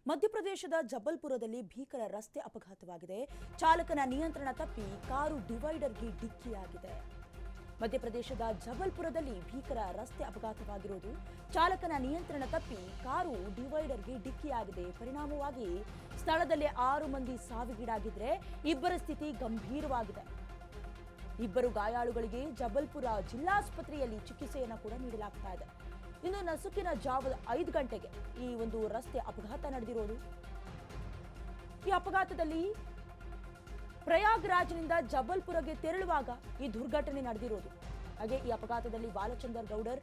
ಮಧ್ಯಪ್ರದೇಶದ ಜಬಲ್ಪುರದಲ್ಲಿ ಭೀಕರ ರಸ್ತೆ ಅಪಘಾತವಾಗಿದೆ. ಚಾಲಕನ ನಿಯಂತ್ರಣ ತಪ್ಪಿ ಕಾರು ಡಿವೈಡರ್ಗೆ ಡಿಕ್ಕಿಯಾಗಿದೆ. ಮಧ್ಯಪ್ರದೇಶದ ಜಬಲ್ಪುರದಲ್ಲಿ ಭೀಕರ ರಸ್ತೆ ಅಪಘಾತವಾಗಿರುವುದು. ಚಾಲಕನ ನಿಯಂತ್ರಣ ತಪ್ಪಿ ಕಾರು ಡಿವೈಡರ್ಗೆ ಡಿಕ್ಕಿಯಾಗಿದೆ. ಪರಿಣಾಮವಾಗಿ ಸ್ಥಳದಲ್ಲೇ 6 ಮಂದಿ ಸಾವಿಗೀಡಾಗಿದ್ರೆ ಇಬ್ಬರ ಸ್ಥಿತಿ ಗಂಭೀರವಾಗಿದೆ. ಇಬ್ಬರು ಗಾಯಾಳುಗಳಿಗೆ ಜಬಲ್ಪುರ ಜಿಲ್ಲಾಸ್ಪತ್ರೆಯಲ್ಲಿ ಚಿಕಿತ್ಸೆಯನ್ನು ಕೂಡ ನೀಡಲಾಗ್ತಾ ಇದೆ. ಇನ್ನು ನಸುಕಿನ ಜಾವದ 5 ಗಂಟೆಗೆ ಈ ಒಂದು ರಸ್ತೆ ಅಪಘಾತ ನಡೆದಿರೋದು. ಈ ಅಪಘಾತದಲ್ಲಿ ಪ್ರಯಾಗ್ರಾಜ್ನಿಂದ ಜಬಲ್ಪುರಗೆ ತೆರಳುವಾಗ ಈ ದುರ್ಘಟನೆ ನಡೆದಿರೋದು. ಹಾಗೆ ಈ ಅಪಘಾತದಲ್ಲಿ ಬಾಲಚಂದರ್ ಗೌಡರ್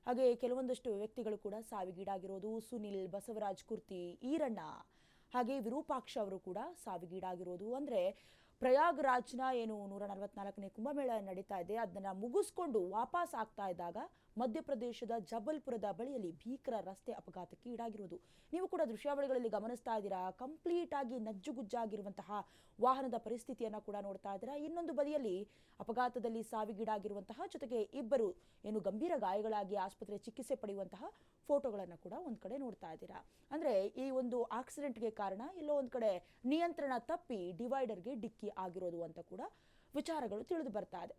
ಹಾಗೆ ಕೆಲವೊಂದಷ್ಟು ವ್ಯಕ್ತಿಗಳು ಕೂಡ ಸಾವಿಗೀಡಾಗಿರೋದು. ಸುನಿಲ್, ಬಸವರಾಜ್ ಕುರ್ತಿ, ಈರಣ್ಣ ಹಾಗೆ ವಿರೂಪಾಕ್ಷ ಅವರು ಕೂಡ ಸಾವಿಗೀಡಾಗಿರೋದು. ಅಂದರೆ ಪ್ರಯಾಗ್ರಾಜ್ನ ಏನು 144ನೇ ಕುಂಭಮೇಳ ನಡೀತಾ ಇದೆ, ಅದನ್ನ ಮುಗಿಸ್ಕೊಂಡು ವಾಪಸ್ ಆಗ್ತಾ ಇದ್ದಾಗ ಮಧ್ಯಪ್ರದೇಶದ ಜಬಲ್ಪುರದ ಬಳಿಯಲ್ಲಿ ಭೀಕರ ರಸ್ತೆ ಅಪಘಾತಕ್ಕೆ ಈಡಾಗಿರುವುದು. ನೀವು ಕೂಡ ದೃಶ್ಯಾವಳಿಗಳಲ್ಲಿ ಗಮನಿಸ್ತಾ ಇದ್ದೀರಾ. ಕಂಪ್ಲೀಟ್ ಆಗಿ ನಜ್ಜುಗುಜ್ಜಾಗಿರುವಂತಹ ವಾಹನದ ಪರಿಸ್ಥಿತಿಯನ್ನ ಕೂಡ ನೋಡ್ತಾ ಇದ್ದೀರಾ. ಇನ್ನೊಂದು ಬದಿಯಲ್ಲಿ ಅಪಘಾತದಲ್ಲಿ ಸಾವಿಗೀಡಾಗಿರುವಂತಹ ಜೊತೆಗೆ ಇಬ್ಬರು ಏನು ಗಂಭೀರ ಗಾಯಗಳಾಗಿ ಆಸ್ಪತ್ರೆ ಚಿಕಿತ್ಸೆ ಪಡೆಯುವಂತಹ ಫೋಟೋಗಳನ್ನು ಕೂಡ ಒಂದ್ ಕಡೆ ನೋಡ್ತಾ ಇದ್ದೀರಾ. ಅಂದ್ರೆ ಈ ಒಂದು ಆಕ್ಸಿಡೆಂಟ್ಗೆ ಕಾರಣ ಎಲ್ಲೋ ಒಂದ್ ಕಡೆ ನಿಯಂತ್ರಣ ತಪ್ಪಿ ಡಿವೈಡರ್ಗೆ ಡಿಕ್ಕಿ ಆಗಿರೋದು ಅಂತ ಕೂಡ ವಿಚಾರಗಳು ತಿಳಿದು ಬರ್ತಾ ಇದೆ.